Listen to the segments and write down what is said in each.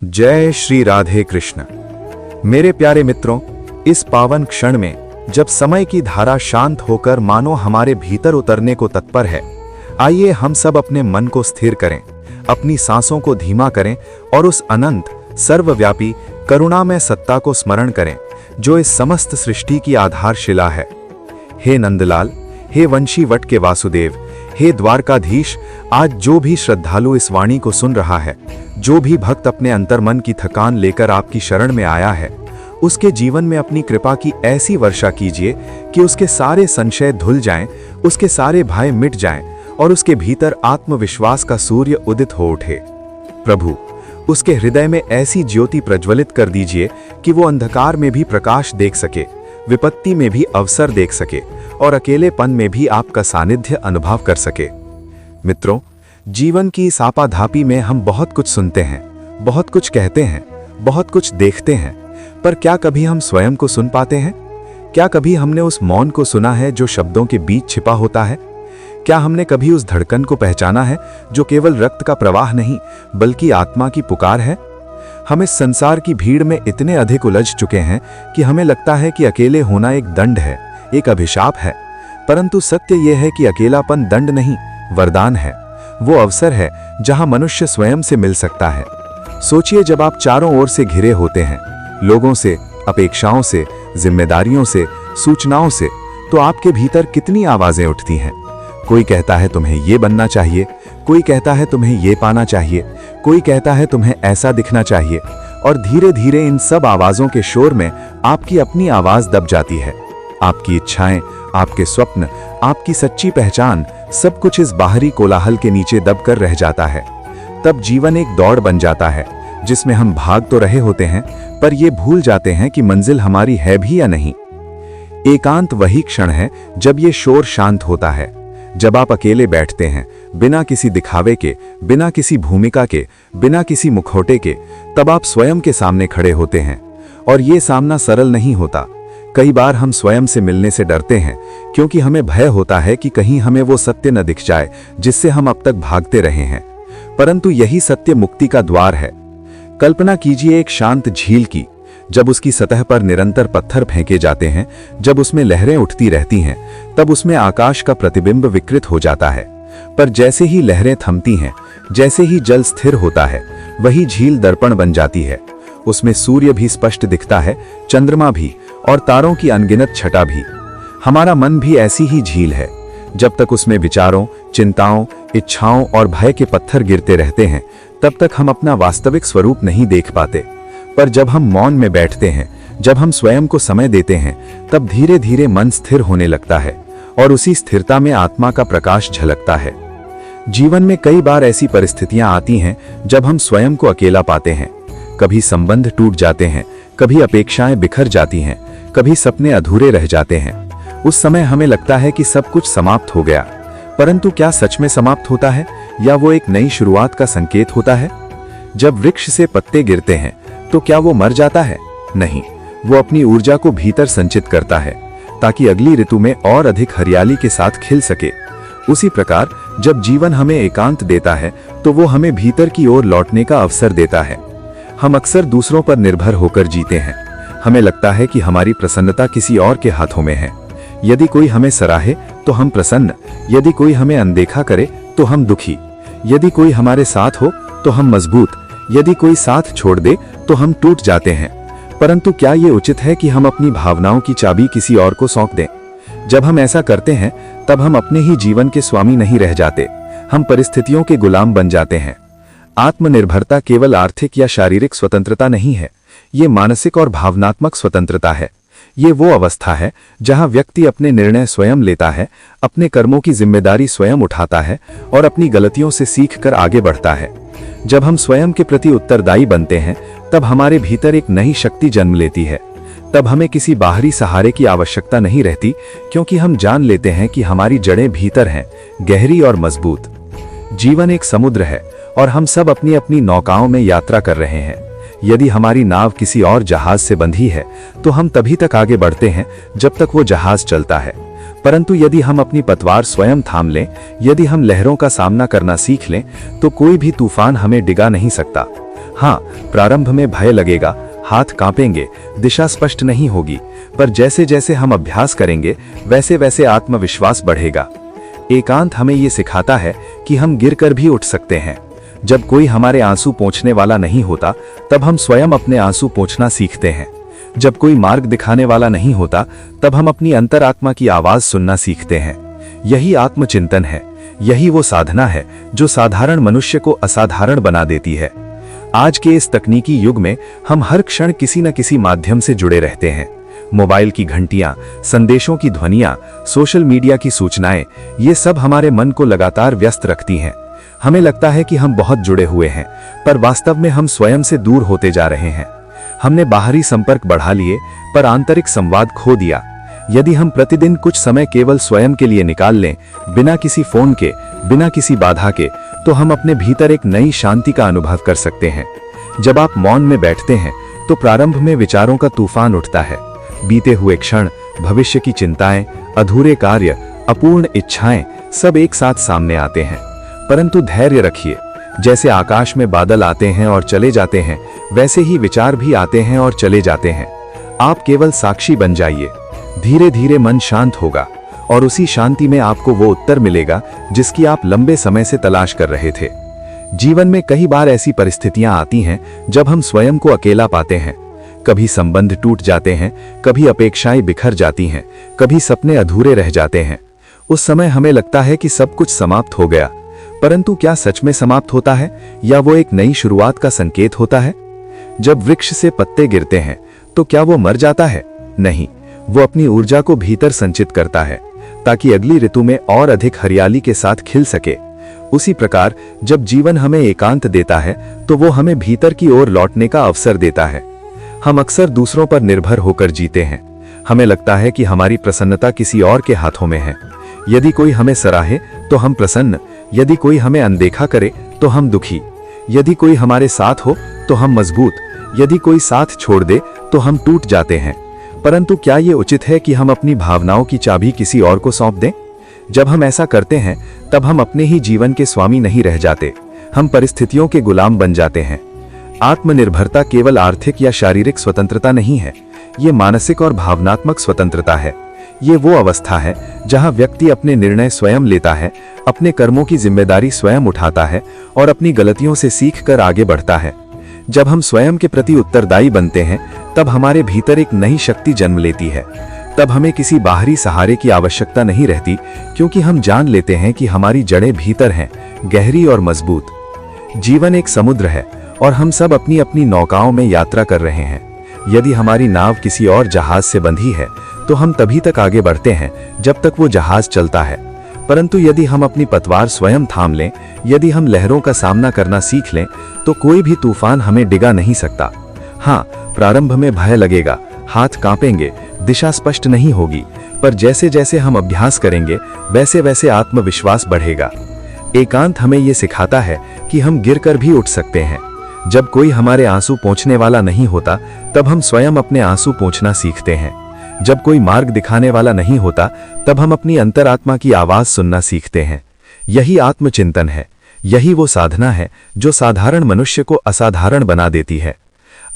जय श्री राधे कृष्ण। मेरे प्यारे मित्रों, इस पावन क्षण में जब समय की धारा शांत होकर मानो हमारे भीतर उतरने को तत्पर है, आइए हम सब अपने मन को स्थिर करें, अपनी सांसों को धीमा करें और उस अनंत सर्वव्यापी करुणामय सत्ता को स्मरण करें जो इस समस्त सृष्टि की आधारशिला है। हे नंदलाल, हे वंशी वट के वासुदेव, हे द्वारकाधीश, आज जो भी श्रद्धालु इस वाणी को सुन रहा है, जो भी भक्त अपने अंतर्मन की थकान लेकर आपकी शरण में आया है, उसके जीवन में अपनी कृपा की ऐसी वर्षा कीजिए कि उसके सारे संशय धुल जाएं, उसके सारे भय मिट जाएं और उसके भीतर आत्मविश्वास का सूर्य उदित हो उठे। प्रभु, उसके हृदय में ऐसी ज्योति प्रज्वलित कर दीजिए कि वो अंधकार में भी प्रकाश देख सके, विपत्ति में भी अवसर देख सके और अकेलेपन में भी आपका सानिध्य अनुभव कर सके। मित्रों, जीवन की इस आपाधापी में हम बहुत कुछ सुनते हैं, बहुत कुछ कहते हैं, बहुत कुछ देखते हैं, पर क्या कभी हम स्वयं को सुन पाते हैं? क्या कभी हमने उस मौन को सुना है जो शब्दों के बीच छिपा होता है? क्या हमने कभी उस धड़कन को पहचाना है जो केवल रक्त का प्रवाह नहीं बल्कि आत्मा की पुकार है? हम इस संसार की भीड़ में इतने अधिक उलझ चुके हैं कि हमें लगता है कि अकेले होना एक दंड है, एक अभिशाप है, परंतु सत्य यह है कि अकेलापन दंड नहीं, वरदान है। वो अवसर है जहां मनुष्य स्वयं से मिल सकता है। सोचिए, जब आप चारों ओर से घिरे होते हैं, लोगों से, अपेक्षाओं से, जिम्मेदारियों से, सूचनाओं से, तो आपके भीतर कितनी आवाजें उठती हैं। कोई कहता है तुम्हें ये बनना चाहिए, कोई कहता है तुम्हें ये पाना चाहिए, कोई कहता है तुम्हें ऐसा दिखना चाहिए, और धीरे धीरे इन सब आवाजों के शोर में आपकी अपनी आवाज दब जाती है। आपकी इच्छाएं, आपके स्वप्न, आपकी सच्ची पहचान, सब कुछ इस बाहरी कोलाहल के नीचे दबकर रह जाता है। तब जीवन एक दौड़ बन जाता है जिसमें हम भाग तो रहे होते हैं, पर ये भूल जाते हैं कि मंजिल हमारी है भी या नहीं। एकांत वही क्षण है जब ये शोर शांत होता है, जब आप अकेले बैठते हैं, बिना किसी दिखावे के, बिना किसी भूमिका के, बिना किसी मुखौटे के। तब आप स्वयं के सामने खड़े होते हैं और ये सामना सरल नहीं होता। कई बार हम स्वयं से मिलने से डरते हैं क्योंकि हमें भय होता है कि कहीं हमें वो सत्य न दिख जाए जिससे हम अब तक भागते रहे हैं, परंतु यही सत्य मुक्ति का द्वार है। कल्पना कीजिए एक शांत झील की। जब उसकी सतह पर निरंतर पत्थर फेंके जाते हैं, जब उसमें लहरें उठती रहती हैं, तब उसमें आकाश का प्रतिबिंब विकृत हो जाता है। पर जैसे ही लहरें थमती हैं, जैसे ही जल स्थिर होता है, वही झील दर्पण बन जाती है। उसमें सूर्य भी स्पष्ट दिखता है, चंद्रमा भी, और तारों की अनगिनत छटा भी। हमारा मन भी ऐसी ही झील है। जब तक उसमें विचारों, चिंताओं, इच्छाओं और भय के पत्थर गिरते रहते हैं, तब तक हम अपना वास्तविक स्वरूप नहीं देख पाते। पर जब हम मौन में बैठते हैं, जब हम स्वयं को समय देते हैं, तब धीरे धीरे मन स्थिर होने लगता है और उसी स्थिरता में आत्मा का प्रकाश झलकता है। जीवन में कई बार ऐसी परिस्थितियां आती हैं जब हम स्वयं को अकेला पाते हैं। कभी संबंध टूट जाते हैं, कभी अपेक्षाएं बिखर जाती हैं, कभी सपने अधूरे रह जाते हैं। उस समय हमें लगता है कि सब कुछ समाप्त हो गया, परंतु क्या सच में समाप्त होता है या वो एक नई शुरुआत का संकेत होता है? जब वृक्ष से पत्ते गिरते हैं तो क्या वो मर जाता है? नहीं, वो अपनी ऊर्जा को भीतर संचित करता है ताकि अगली ऋतु में और अधिक हरियाली के साथ खिल सके। उसी प्रकार जब जीवन हमें एकांत देता है तो वो हमें भीतर की ओर लौटने का अवसर देता है। हम अक्सर दूसरों पर निर्भर होकर जीते हैं। हमें लगता है कि हमारी प्रसन्नता किसी और के हाथों में है। यदि कोई हमें सराहे तो हम प्रसन्न, यदि कोई हमें अनदेखा करे तो हम दुखी, यदि कोई हमारे साथ हो तो हम मजबूत, यदि कोई साथ छोड़ दे तो हम टूट जाते हैं। परंतु क्या ये उचित है कि हम अपनी भावनाओं की चाबी किसी और को सौंप दें? जब हम ऐसा करते हैं तब हम अपने ही जीवन के स्वामी नहीं रह जाते, हम परिस्थितियों के गुलाम बन जाते हैं। आत्मनिर्भरता केवल आर्थिक या शारीरिक स्वतंत्रता नहीं है, ये मानसिक और भावनात्मक स्वतंत्रता है। ये वो अवस्था है जहां व्यक्ति अपने निर्णय स्वयं लेता है, अपने कर्मों की जिम्मेदारी स्वयं उठाता है और अपनी गलतियों से सीखकर आगे बढ़ता है। जब हम स्वयं के प्रति उत्तरदायी बनते हैं, तब हमारे भीतर एक नई शक्ति जन्म लेती है। तब हमें किसी बाहरी सहारे की आवश्यकता नहीं रहती, क्योंकि हम जान लेते हैं कि हमारी जड़ें भीतर हैं, गहरी और मजबूत। जीवन एक समुद्र है और हम सब अपनी अपनी नौकाओं में यात्रा कर रहे हैं। यदि हमारी नाव किसी और जहाज से बंधी है तो हम तभी तक आगे बढ़ते हैं जब तक वो जहाज चलता है, परंतु यदि हम अपनी पतवार स्वयं थाम लें, यदि हम लहरों का सामना करना सीख लें, तो कोई भी तूफान हमें डिगा नहीं सकता। हाँ, प्रारंभ में भय लगेगा, हाथ कांपेंगे, दिशा स्पष्ट नहीं होगी, पर जैसे जैसे हम अभ्यास करेंगे वैसे वैसे आत्मविश्वास बढ़ेगा। एकांत हमें ये सिखाता है कि हम गिरकर भी उठ सकते हैं। जब कोई हमारे आंसू पोंछने वाला नहीं होता, तब हम स्वयं अपने आंसू पोंछना सीखते हैं। जब कोई मार्ग दिखाने वाला नहीं होता, तब हम अपनी अंतरात्मा की आवाज सुनना सीखते हैं। यही आत्मचिंतन है, यही वो साधना है जो साधारण मनुष्य को असाधारण बना देती है। आज के इस तकनीकी युग में हम हर क्षण किसी न किसी माध्यम से जुड़े रहते हैं। मोबाइल की घंटियां, संदेशों की ध्वनियां, सोशल मीडिया की सूचनाएं, ये सब हमारे मन को लगातार व्यस्त रखती हैं। हमें लगता है कि हम बहुत जुड़े हुए हैं, पर वास्तव में हम स्वयं से दूर होते जा रहे हैं। हमने बाहरी संपर्क बढ़ा लिए, पर आंतरिक संवाद खो दिया। यदि हम प्रतिदिन कुछ समय केवल स्वयं के लिए निकाल लें, बिना किसी फोन के, बिना किसी बाधा के, तो हम अपने भीतर एक नई शांति का अनुभव कर सकते हैं। जब आप मौन में बैठते हैं, तो प्रारंभ में विचारों का तूफान उठता है। बीते हुए क्षण, भविष्य की चिंताएं, अधूरे कार्य, अपूर्ण इच्छाएं सब एक साथ सामने आते हैं। परंतु धैर्य रखिए। जैसे आकाश में बादल आते हैं और चले जाते हैं, वैसे ही विचार भी आते हैं और चले जाते हैं। आप केवल साक्षी बन जाइए। धीरे धीरे मन शांत होगा और उसी शांति में आपको वो उत्तर मिलेगा जिसकी आप लंबे समय से तलाश कर रहे थे। जीवन में कई बार ऐसी परिस्थितियां आती हैं जब हम स्वयं को अकेला पाते हैं। कभी संबंध टूट जाते हैं, कभी अपेक्षाएं बिखर जाती हैं, कभी सपने अधूरे रह जाते हैं। उस समय हमें लगता है कि सब कुछ समाप्त हो गया, परंतु क्या सच में समाप्त होता है, या वो एक नई शुरुआत का संकेत होता है? जब वृक्ष से पत्ते गिरते हैं, तो क्या वो मर जाता है? नहीं, वो अपनी ऊर्जा को भीतर संचित करता है ताकि अगली ऋतु में और अधिक हरियाली के साथ खिल सके। उसी प्रकार जब जीवन हमें एकांत देता है, तो वो हमें भीतर की ओर लौटने का अवसर देता है। हम अक्सर दूसरों पर निर्भर होकर जीते हैं। हमें लगता है कि हमारी प्रसन्नता किसी और के हाथों में है। यदि कोई हमें सराहे तो हम प्रसन्न, यदि कोई हमें अनदेखा करे तो हम दुखी, यदि कोई हमारे साथ हो तो हम मजबूत, यदि कोई साथ छोड़ दे तो हम टूट जाते हैं। परंतु क्या ये उचित है कि हम अपनी भावनाओं की चाबी किसी और को सौंप दें? जब हम ऐसा करते हैं, तब हम अपने ही जीवन के स्वामी नहीं रह जाते, हम परिस्थितियों के गुलाम बन जाते हैं। आत्मनिर्भरता केवल आर्थिक या शारीरिक स्वतंत्रता नहीं है, ये मानसिक और भावनात्मक स्वतंत्रता है। ये वो अवस्था है जहां व्यक्ति अपने निर्णय स्वयं लेता है, अपने कर्मों की जिम्मेदारी स्वयं उठाता है और अपनी गलतियों से सीखकर आगे बढ़ता है। जब हम स्वयं के प्रति उत्तरदायी बनते हैं, तब हमारे भीतर एक नई शक्ति जन्म लेती है। तब हमें किसी बाहरी सहारे की आवश्यकता नहीं रहती, क्योंकि हम जान लेते हैं कि हमारी जड़ें भीतर हैं, गहरी और मजबूत। जीवन एक समुद्र है और हम सब अपनी अपनी नौकाओं में यात्रा कर रहे हैं। यदि हमारी नाव किसी और जहाज से बंधी है, तो हम तभी तक आगे बढ़ते हैं जब तक वो जहाज चलता है। परंतु यदि हम अपनी पतवार स्वयं थाम लें, यदि हम लहरों का सामना करना सीख लें, तो कोई भी तूफान हमें डिगा नहीं सकता। हाँ, प्रारंभ में भय लगेगा, हाथ कांपेंगे, दिशा स्पष्ट नहीं होगी, पर जैसे जैसे हम अभ्यास करेंगे वैसे वैसे आत्मविश्वास बढ़ेगा। एकांत हमें ये सिखाता है कि हम गिरकर भी उठ सकते हैं। जब कोई हमारे आंसू पोंछने वाला नहीं होता, तब हम स्वयं अपने आंसू पोंछना सीखते हैं। जब कोई मार्ग दिखाने वाला नहीं होता, तब हम अपनी अंतरात्मा की आवाज सुनना सीखते हैं। यही आत्मचिंतन है, यही वो साधना है जो साधारण मनुष्य को असाधारण बना देती है।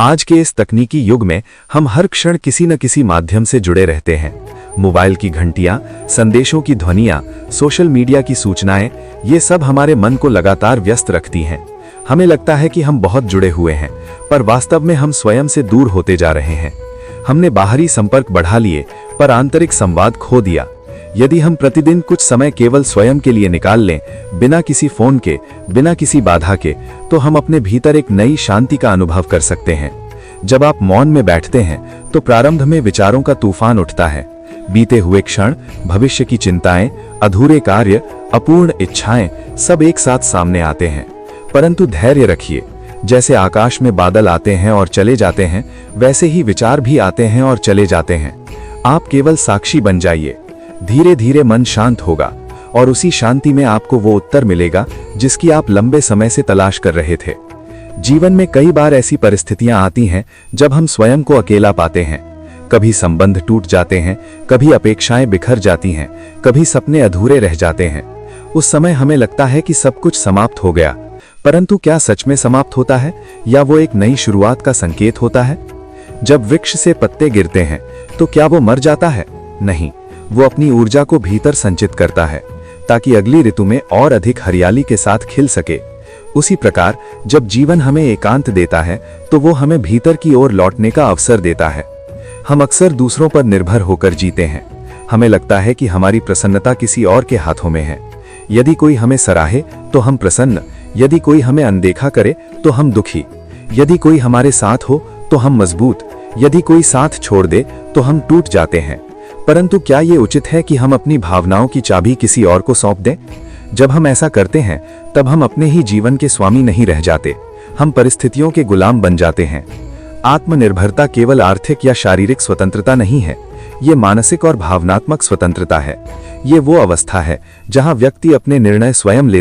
आज के इस तकनीकी युग में हम हर क्षण किसी न किसी माध्यम से जुड़े रहते हैं। मोबाइल की घंटियां, संदेशों की ध्वनियां, सोशल मीडिया की सूचनाएं, ये सब हमारे मन को लगातार व्यस्त रखती हैं। हमें लगता है कि हम बहुत जुड़े हुए हैं, पर वास्तव में हम स्वयं से दूर होते जा रहे हैं। हमने बाहरी संपर्क बढ़ा लिए, पर आंतरिक संवाद खो दिया। यदि हम प्रतिदिन कुछ समय केवल स्वयं के लिए निकाल लें, बिना किसी फोन के, बिना किसी बाधा के, तो हम अपने भीतर एक नई शांति का अनुभव कर सकते हैं। जब आप मौन में बैठते हैं, तो प्रारंभ में विचारों का तूफान उठता है। बीते हुए क्षण, भविष्य की चिंताएं, अधूरे कार्य, अपूर्ण इच्छाएं सब एक साथ सामने आते हैं। परंतु धैर्य रखिए। जैसे आकाश में बादल आते हैं और चले जाते हैं, वैसे ही विचार भी आते हैं और चले जाते हैं। आप केवल साक्षी बन जाइए। धीरे धीरे मन शांत होगा और उसी शांति में आपको वो उत्तर मिलेगा जिसकी आप लंबे समय से तलाश कर रहे थे। जीवन में कई बार ऐसी परिस्थितियां आती हैं जब हम स्वयं को अकेला पाते हैं। कभी संबंध टूट जाते हैं, कभी अपेक्षाएं बिखर जाती हैं, कभी सपने अधूरे रह जाते हैं। उस समय हमें लगता है कि सब कुछ समाप्त हो गया, परंतु क्या सच में समाप्त होता है या वो एक नई शुरुआत का संकेत होता है? जब वृक्ष से पत्ते गिरते हैं तो क्या वो मर जाता है? नहीं, वो अपनी ऊर्जा को भीतर संचित करता है ताकि अगली ऋतु में और अधिक हरियाली के साथ खिल सके। उसी प्रकार जब जीवन हमें एकांत देता है तो वो हमें भीतर की ओर लौटने का अवसर देता है। हम अक्सर दूसरों पर निर्भर होकर जीते हैं। हमें लगता है कि हमारी प्रसन्नता किसी और के हाथों में है। यदि कोई हमें सराहे तो हम प्रसन्न, यदि कोई हमें अनदेखा करे तो हम दुखी, यदि कोई हमारे साथ हो तो हम मजबूत, यदि कोई साथ छोड़ दे तो हम टूट जाते हैं। परंतु क्या ये उचित है कि हम अपनी भावनाओं की चाबी किसी और को सौंप दें? जब हम ऐसा करते हैं तब हम अपने ही जीवन के स्वामी नहीं रह जाते, हम परिस्थितियों के गुलाम बन जाते हैं। आत्मनिर्भरता केवल आर्थिक या शारीरिक स्वतंत्रता नहीं है, ये मानसिक और भावनात्मक स्वतंत्रता है। ये वो अवस्था है जहां व्यक्ति अपने निर्णय स्वयं लेता है।